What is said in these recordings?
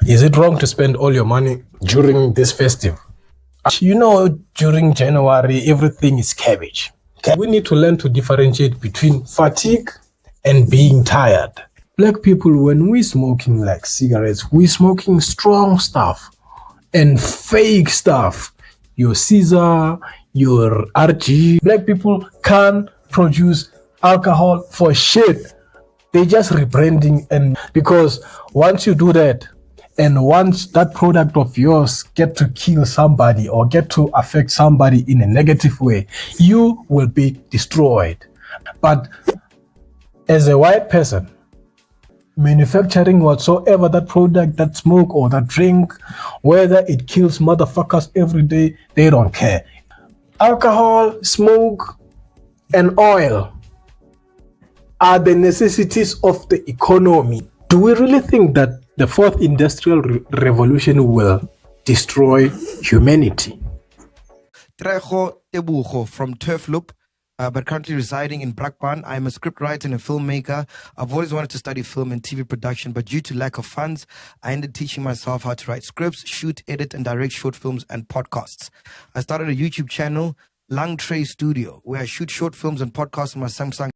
Is it wrong to spend all your money during this festive? During January, everything is cabbage. We need to learn to differentiate between fatigue and being tired. Black people, when we smoking like cigarettes, we smoking strong stuff and fake stuff. Your Caesar, your RG. Black people can't produce alcohol for shit. They just rebranding, and because once you do that, and once that product of yours get to kill somebody or get to affect somebody in a negative way, you will be destroyed. But as a white person, manufacturing whatsoever that product, that smoke or that drink, whether it kills motherfuckers every day, they don't care. Alcohol, smoke, and oil are the necessities of the economy. Do we really think that the fourth industrial revolution will destroy humanity? Trejo Tebogo from Turf Loop, but currently residing in Brakpan. I'm a scriptwriter and a filmmaker. I've always wanted to study film and TV production, but due to lack of funds, I ended teaching myself how to write scripts, shoot, edit, and direct short films and podcasts. I started a YouTube channel, LungTrey STUDIO, where I shoot short films and podcasts on my Samsung.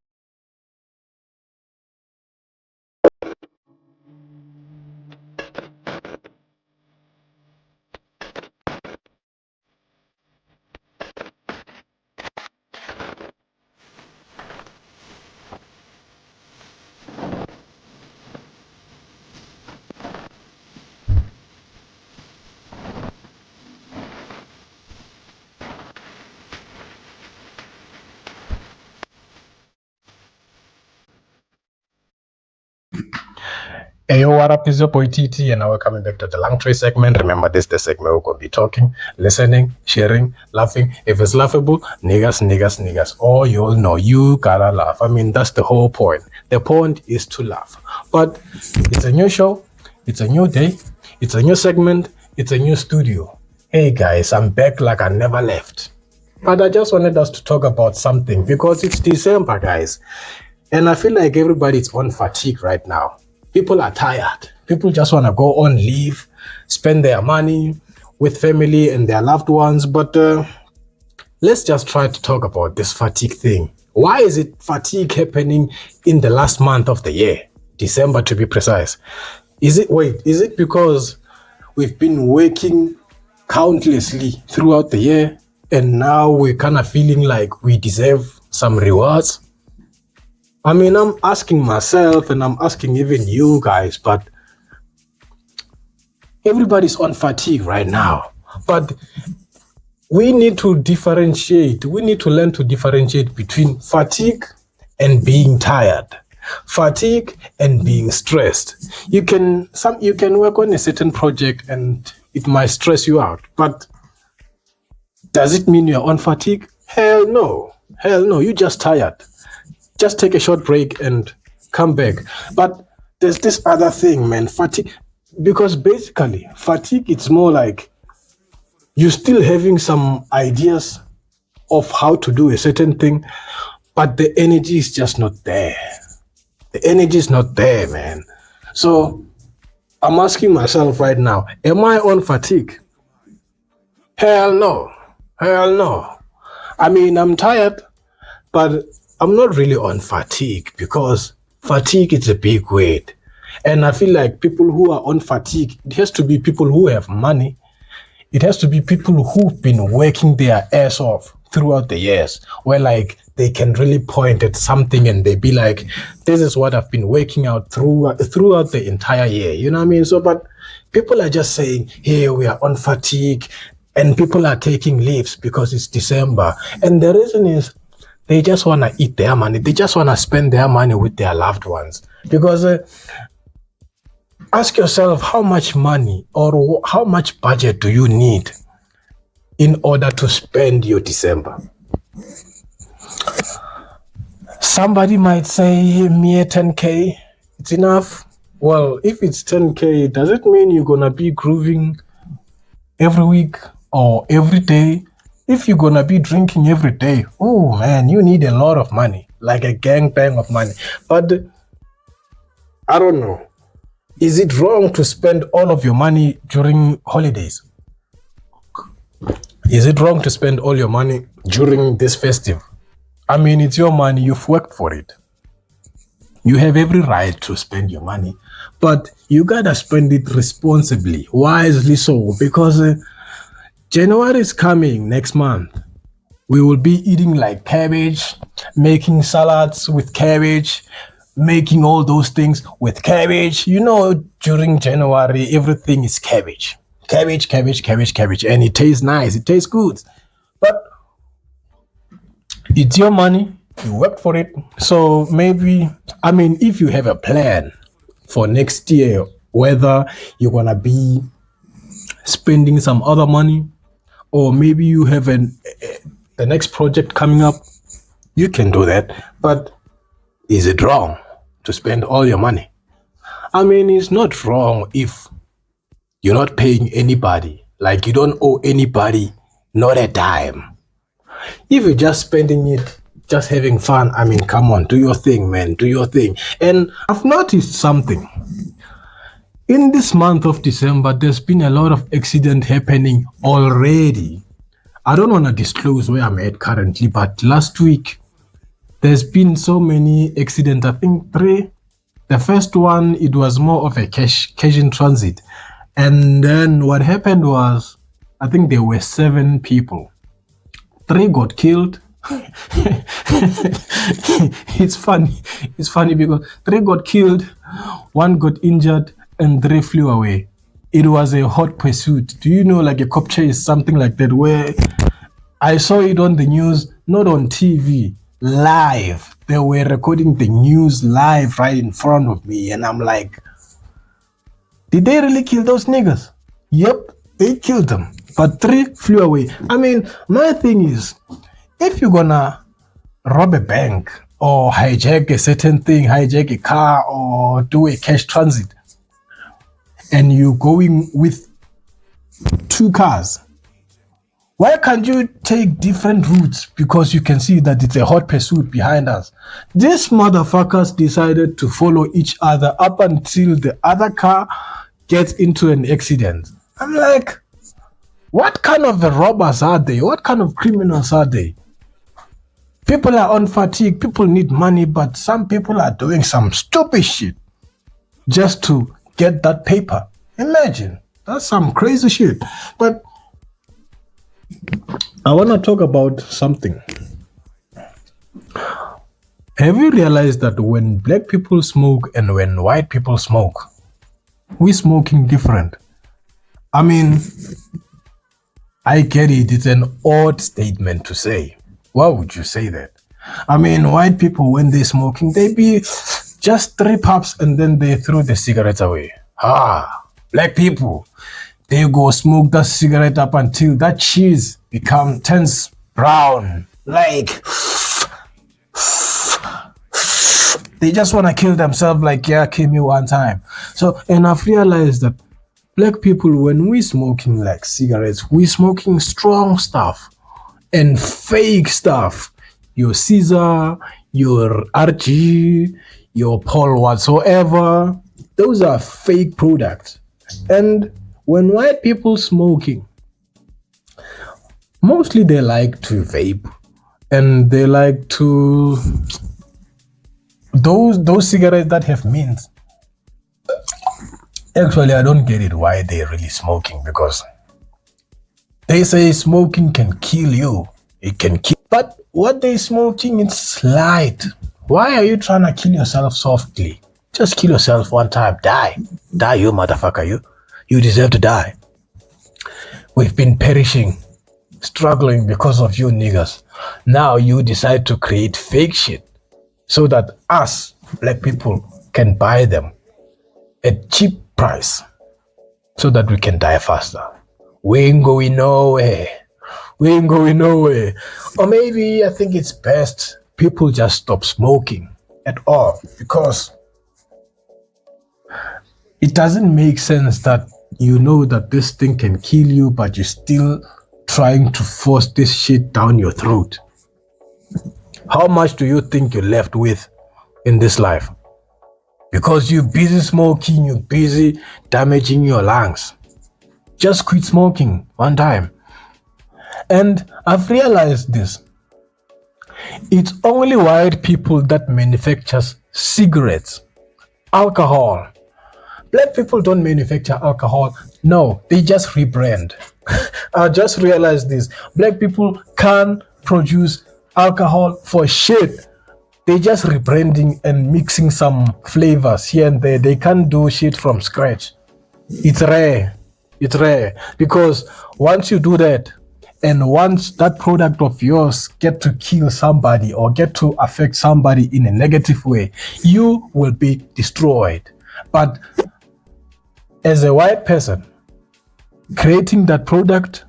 Hey, yo, what up? It's your boy TT, and now we're coming back to the LungTrey segment. Remember, this is the segment we're going to be talking, listening, sharing, laughing. If it's laughable, niggas. Oh, you all know, you gotta laugh. I mean, that's the whole point. The point is to laugh. But it's a new show, it's a new day, it's a new segment, it's a new studio. Hey, guys, I'm back like I never left. But I just wanted us to talk about something because it's December, guys. And I feel like everybody's on fatigue right now. People are tired. People just want to go on leave, spend their money with family and their loved ones. But let's just try to talk about this fatigue thing. Why is it fatigue happening in the last month of the year? December, to be precise. Is it because we've been working countlessly throughout the year and now we're kind of feeling like we deserve some rewards? I mean, I'm asking myself and I'm asking even you guys, but everybody's on fatigue right now. But we need to differentiate. We need to learn to differentiate between fatigue and being tired, fatigue and being stressed. You can work on a certain project and it might stress you out, but does it mean you're on fatigue? Hell no. You're just tired. Just take a short break and come back. But there's this other thing, man, fatigue. Because basically, fatigue, it's more like you're still having some ideas of how to do a certain thing, but the energy is just not there. The energy is not there, man. So I'm asking myself right now, am I on fatigue? Hell no. I mean, I'm tired, but I'm not really on fatigue because fatigue is a big word. And I feel like people who are on fatigue, it has to be people who have money. It has to be people who've been working their ass off throughout the years, where like they can really point at something and they be like, this is what I've been working out throughout the entire year. You know what I mean? So, but people are just saying, hey, we are on fatigue, and people are taking leaves because it's December. And the reason is, they just want to eat their money. They just want to spend their money with their loved ones. Because ask yourself, how much money or how much budget do you need in order to spend your December? Somebody might say, mere 10K, it's enough. Well, if it's 10K, does it mean you're going to be grooving every week or every day? If you're going to be drinking every day, oh man, you need a lot of money, like a gangbang of money. But I don't know. Is it wrong to spend all of your money during holidays? Is it wrong to spend all your money during this festive? I mean, it's your money, you've worked for it. You have every right to spend your money, but you gotta spend it responsibly, wisely so, because January is coming next month. We will be eating like cabbage, making salads with cabbage, making all those things with cabbage. You know, during January, everything is cabbage. Cabbage, cabbage, cabbage, cabbage. And it tastes nice, it tastes good. But it's your money, you worked for it. So maybe, I mean, if you have a plan for next year, whether you're gonna be spending some other money, or maybe you have the next project coming up, you can do that. But is it wrong to spend all your money? I mean, it's not wrong if you're not paying anybody, like you don't owe anybody, not a dime. If you're just spending it, just having fun, I mean, come on, do your thing, man, do your thing. And I've noticed something. In this month of December, there's been a lot of accident happening already. I don't want to disclose where I'm at currently, but last week, there's been so many accidents. I think 3. The first one, it was more of a cash in transit. And then what happened was, I think there were 7 people. 3 got killed. It's funny because 3 got killed, 1 got injured, and 3 flew away. It was a hot pursuit. Do you know, like a cop chase, something like that, where I saw it on the news, not on TV, live. They were recording the news live right in front of me, and I'm like, did they really kill those niggas? Yep, they killed them, but 3 flew away. I mean, my thing is, if you're gonna rob a bank or hijack a certain thing, hijack a car or do a cash transit, and you're going with 2 cars, why can't you take different routes? Because you can see that it's a hot pursuit behind us. These motherfuckers decided to follow each other up until the other car gets into an accident. I'm like, what kind of robbers are they? What kind of criminals are they? People are on fatigue, people need money, but some people are doing some stupid shit just to get that paper. Imagine, that's some crazy shit. But I want to talk about something. Have you realized that when black people smoke and when white people smoke, we smoking different? I mean, I get it, it's an odd statement to say. Why would you say that? I mean, white people, when they smoking, they be just 3 puffs and then they throw the cigarettes away. Black people, they go smoke that cigarette up until that cheese turns brown. Like, they just want to kill themselves like, yeah, kill me one time. So, and I've realized that black people, when we smoking like cigarettes, we smoking strong stuff and fake stuff. Your Caesar, your RG, your Paul whatsoever, those are fake products. And when white people smoking, mostly they like to vape and they like to those cigarettes that have mint. Actually, I don't get it why they're really smoking, because they say smoking can kill you. It can kill, but what they smoking, it's light. Why are you trying to kill yourself softly? Just kill yourself one time. Die, you motherfucker. You deserve to die. We've been perishing, struggling because of you niggas. Now you decide to create fake shit so that us black people can buy them at cheap price so that we can die faster. We ain't going nowhere. Or maybe I think it's best people just stop smoking at all, because it doesn't make sense that you know that this thing can kill you, but you're still trying to force this shit down your throat. How much do you think you're left with in this life? Because you're busy smoking, you're busy damaging your lungs. Just quit smoking one time. And I've realized this. It's only white people that manufactures cigarettes, alcohol. Black people don't manufacture alcohol. No, they just rebrand. I just realized this. Black people can't produce alcohol for shit. They just rebranding and mixing some flavors here and there. They can't do shit from scratch. It's rare. It's rare because once you do that, and once that product of yours get to kill somebody or get to affect somebody in a negative way, you will be destroyed. But as a white person, creating that product,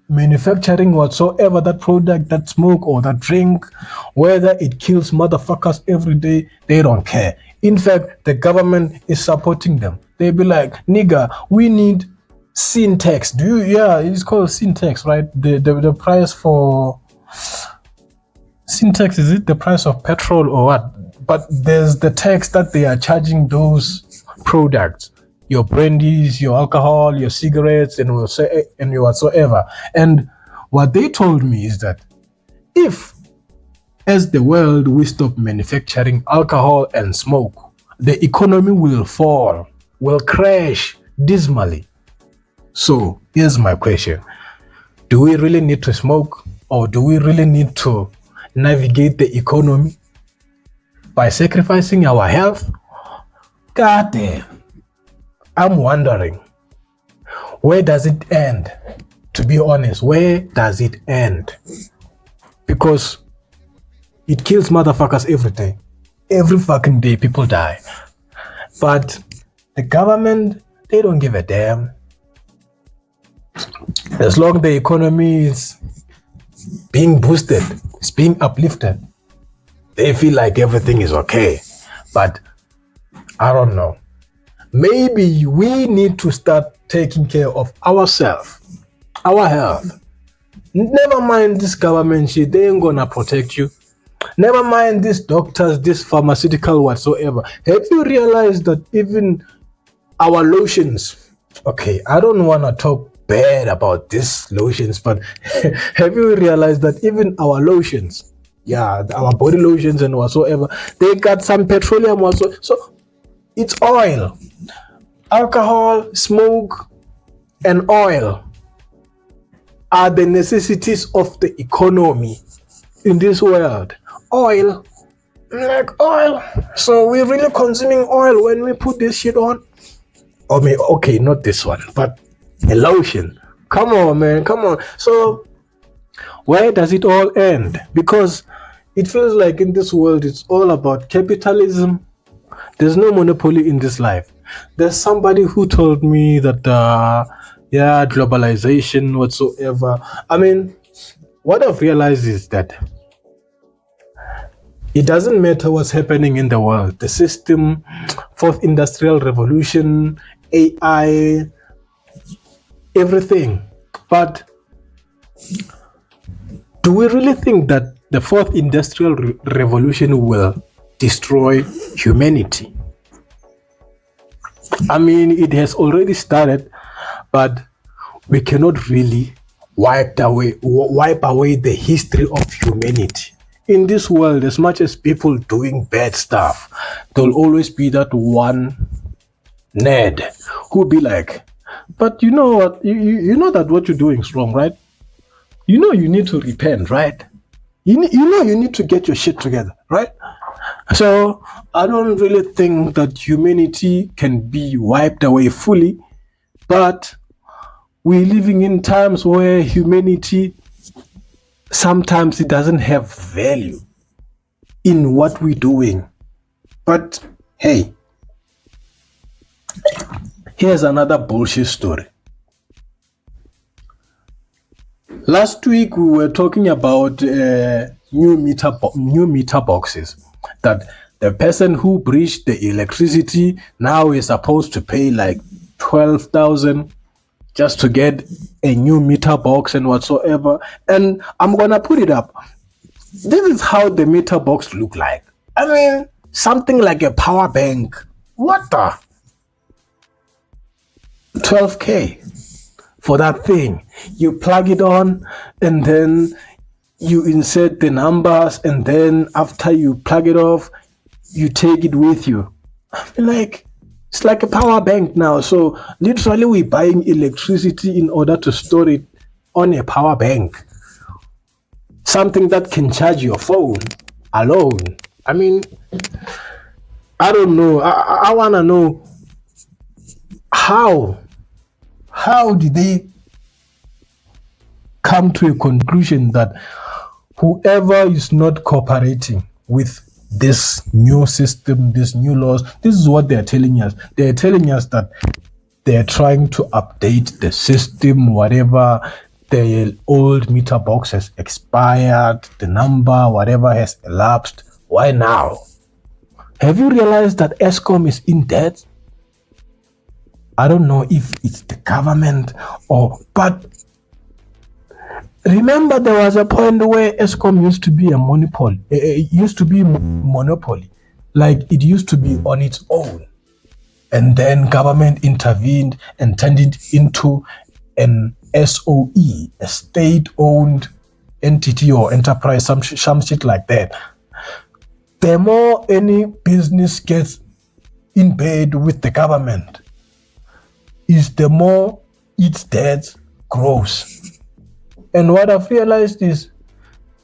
manufacturing whatsoever that product, that smoke or that drink, whether it kills motherfuckers every day, they don't care. In fact, the government is supporting them. They be like, nigga, we need sin tax. It's called sin tax, right? The price for sin tax, is it the price of petrol or what? But there's the tax that they are charging those products. Your brandies, your alcohol, your cigarettes, and your whatsoever. And what they told me is that if, as the world, we stop manufacturing alcohol and smoke, the economy will fall, will crash dismally. So here's my question. Do we really need to smoke, or do we really need to navigate the economy by sacrificing our health? God damn. I'm wondering, where does it end? To be honest, where does it end? Because it kills motherfuckers every day. Every fucking day people die. But the government, they don't give a damn. As long as the economy is being boosted, it's being uplifted, they feel like everything is okay. But I don't know. Maybe we need to start taking care of ourselves, our health. Never mind this government shit, they ain't gonna protect you. Never mind these doctors, this pharmaceutical whatsoever. Have you realized that even our lotions, okay, I don't wanna talk bad about these lotions, but have you realized that even our lotions, our body lotions and whatsoever, they got some petroleum also. So it's oil. Alcohol, smoke, and oil are the necessities of the economy in this world. Oil, like oil. So we're really consuming oil when we put this shit on. Or maybe, okay, not this one, but a lotion. Come on, man, come on. So where does it all end? Because it feels like in this world, it's all about capitalism. There's no monopoly in this life. There's somebody who told me that, globalization whatsoever. I mean, what I've realized is that it doesn't matter what's happening in the world. The system, fourth industrial revolution, AI, everything. But do we really think that the fourth industrial revolution will destroy humanity? I mean, it has already started, but we cannot really wipe away the history of humanity. In this world, as much as people doing bad stuff, there'll always be that one Ned who'll be like, but you know what, you know that what you're doing is wrong, right? You know you need to repent, right? You know you need to get your shit together, right? So I don't really think that humanity can be wiped away fully, but we're living in times where humanity, sometimes it doesn't have value in what we're doing. But hey, here's another bullshit story. Last week we were talking about new meter boxes, that the person who breached the electricity now is supposed to pay like 12,000 just to get a new meter box and whatsoever. And I'm gonna put it up. This is how the meter box look like. I mean, something like a power bank. What the? 12K for that thing. You plug it on and then you insert the numbers, and then after you plug it off, you take it with you. I feel like it's like a power bank now. So literally we're buying electricity in order to store it on a power bank. Something that can charge your phone alone. I mean, I don't know. I want to know how did they come to a conclusion that whoever is not cooperating with this new system, this new laws, this is what they're telling us. They're telling us that they're trying to update the system, whatever. The old meter box has expired, the number, whatever has elapsed. Why now? Have you realized that Eskom is in debt? I don't know if it's the government but remember there was a point where Eskom used to be a monopoly. It used to be monopoly. Like it used to be on its own. And then government intervened and turned it into an SOE, a state-owned entity or enterprise, some shit like that. The more any business gets in bed with the government, is the more its debt grows. And what I've realized is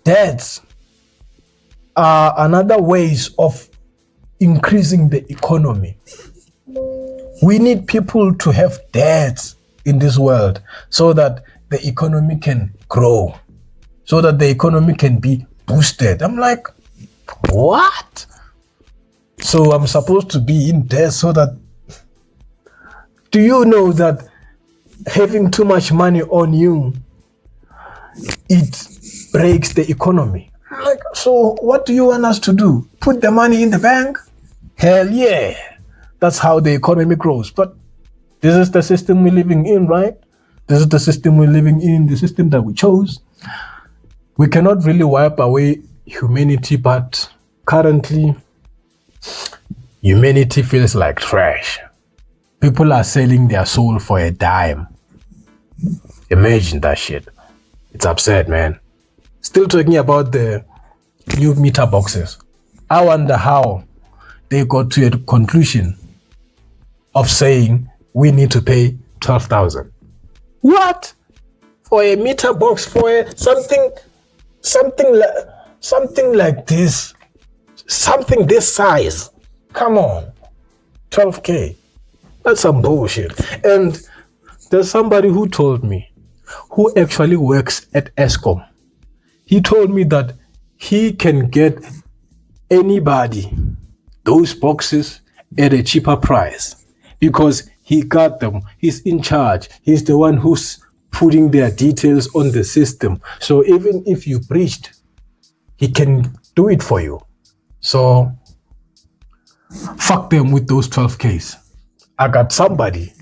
debts are another ways of increasing the economy. We need people to have debts in this world so that the economy can grow, so that the economy can be boosted. I'm like, what? So I'm supposed to be in debt so that... Do you know that having too much money on you, it breaks the economy? Like, so what do you want us to do? Put the money in the bank? Hell yeah. That's how the economy grows. But this is the system we're living in, right? This is the system we're living in, the system that we chose. We cannot really wipe away humanity, but currently, humanity feels like trash. People are selling their soul for a dime. Imagine that shit. It's upset, man. Still talking about the new meter boxes. I wonder how they got to a conclusion of saying we need to pay 12,000. What? For a meter box, for something like this, something this size. Come on, 12K. That's some bullshit. And there's somebody who told me, who actually works at Eskom. He told me that he can get anybody those boxes at a cheaper price because he got them. He's in charge. He's the one who's putting their details on the system. So even if you breached, he can do it for you. So fuck them with those 12Ks. I got somebody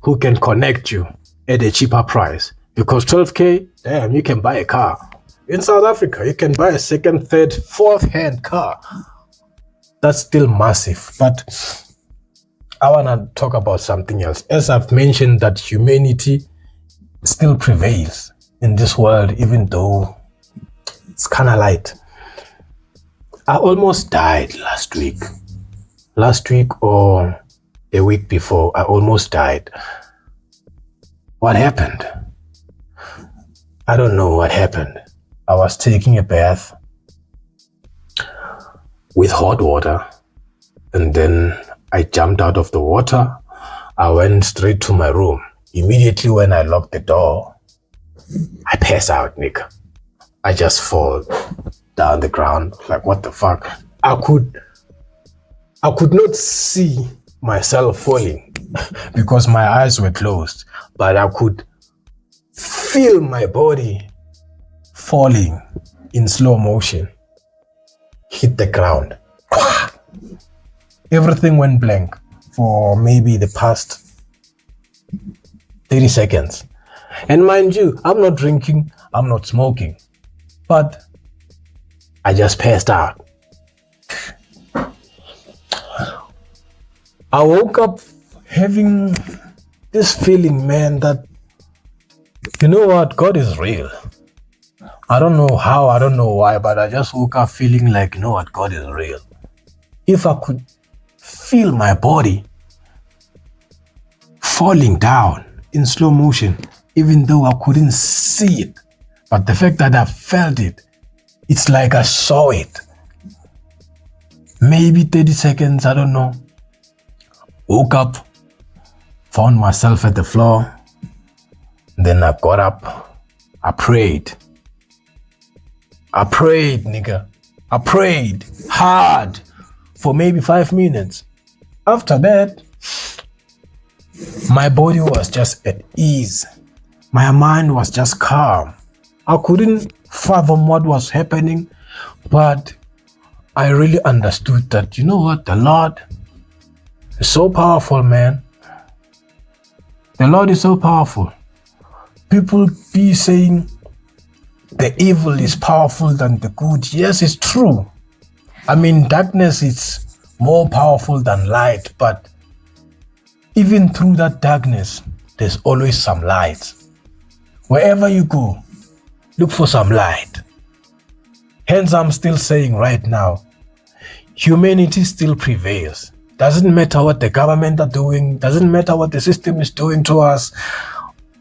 who can connect you at a cheaper price, because 12K, damn, you can buy a car. In South Africa, you can buy a second, third, fourth hand car. That's still massive. But I want to talk about something else. As I've mentioned, that humanity still prevails in this world, even though it's kind of light. I almost died last week. Last week or a week before, I almost died. What happened? I don't know what happened. I was taking a bath with hot water, and then I jumped out of the water. I went straight to my room. Immediately when I locked the door, I pass out, nigga. I just fall down the ground. Like, what the fuck? I could not see myself falling because my eyes were closed, but I could feel my body falling in slow motion, hit the ground. Everything went blank for maybe the past 30 seconds. And mind you, I'm not drinking, I'm not smoking, but I just passed out. I woke up having this feeling, man, that you know what, God is real. I don't know how, I don't know why, but I just woke up feeling like, you know what, God is real. If I could feel my body falling down in slow motion, even though I couldn't see it, but the fact that I felt it, it's like I saw it. Maybe 30 seconds, I don't know. Woke up, found myself at the floor, then I got up, I prayed. I prayed, nigga. I prayed hard for maybe 5 minutes. After that, my body was just at ease. My mind was just calm. I couldn't fathom what was happening, but I really understood that, you know what, the Lord is so powerful, man. The Lord is so powerful. People be saying the evil is powerful than the good. Yes, it's true. I mean, darkness is more powerful than light, but even through that darkness, there's always some light. Wherever you go, look for some light. Hence, I'm still saying right now, humanity still prevails. Doesn't matter what the government are doing, doesn't matter what the system is doing to us.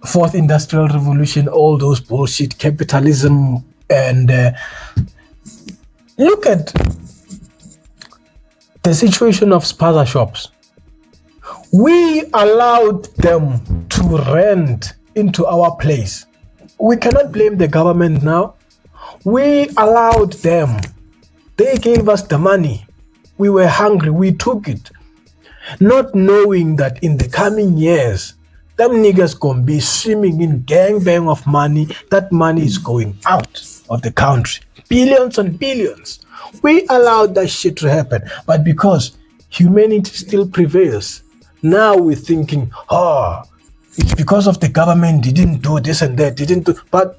Fourth Industrial Revolution, all those bullshit, capitalism, and look at the situation of Spaza shops. We allowed them to rent into our place. We cannot blame the government now. We allowed them. They gave us the money. We were hungry. We took it. Not knowing that in the coming years, them niggas gonna be swimming in gangbang of money. That money is going out of the country. Billions and billions. We allowed that shit to happen. But because humanity still prevails, now we're thinking, it's because of the government didn't do this and that, didn't do. But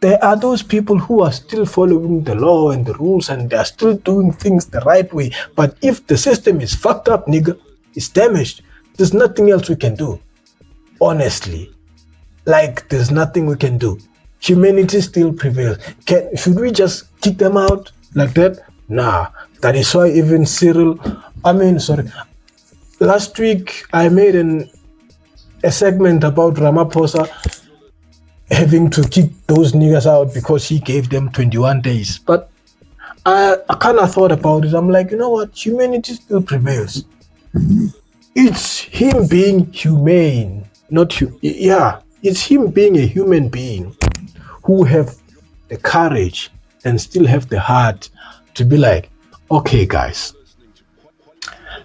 there are those people who are still following the law and the rules and they're still doing things the right way. But if the system is fucked up, nigga, it's damaged, there's nothing else we can do. Honestly. Like, there's nothing we can do. Humanity still prevails. Should we just kick them out like that? Nah. That is why even last week I made a segment about Ramaphosa having to kick those niggas out because he gave them 21 days. But I kind of thought about it. I'm like, you know what? Humanity still prevails. It's him being humane, it's him being a human being who have the courage and still have the heart to be like, okay, guys,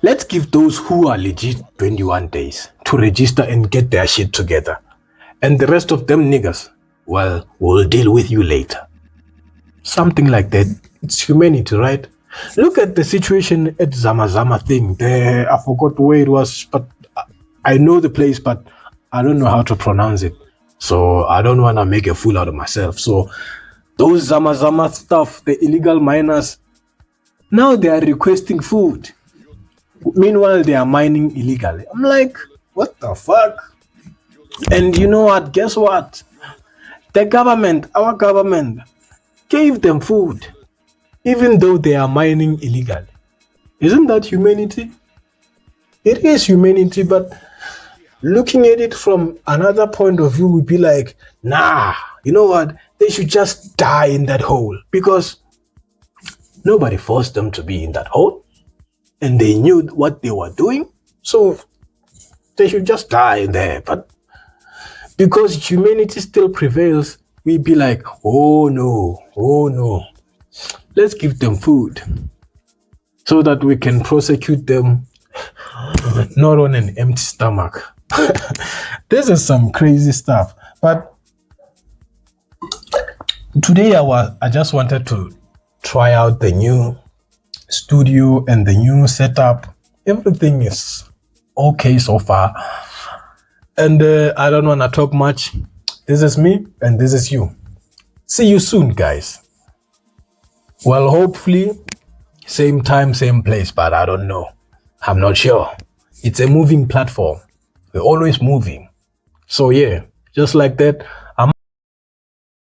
let's give those who are legit 21 days to register and get their shit together. And the rest of them niggas, well, we'll deal with you later. Something like that. It's humanity, right? Look at the situation at Zama thing. There, I forgot where it was, but I know the place, but I don't know how to pronounce it. So I don't want to make a fool out of myself. So those Zama stuff, the illegal miners, now they are requesting food. Meanwhile, they are mining illegally. I'm like, what the fuck? And you know what? Guess what? The government, our government, gave them food, even though they are mining illegally. Isn't that humanity? It is humanity, but looking at it from another point of view would be like, nah, you know what? They should just die in that hole because nobody forced them to be in that hole and they knew what they were doing. So they should just die in there. But because humanity still prevails, we be like, oh no, let's give them food so that we can prosecute them not on an empty stomach. This is some crazy stuff. But today I just wanted to try out the new studio and the new setup. Everything is okay so far. And I don't want to talk much. This is me and this is you. See you soon, guys. Well, hopefully, same time, same place, but I don't know. I'm not sure. It's a moving platform. We're always moving. So yeah, just like that,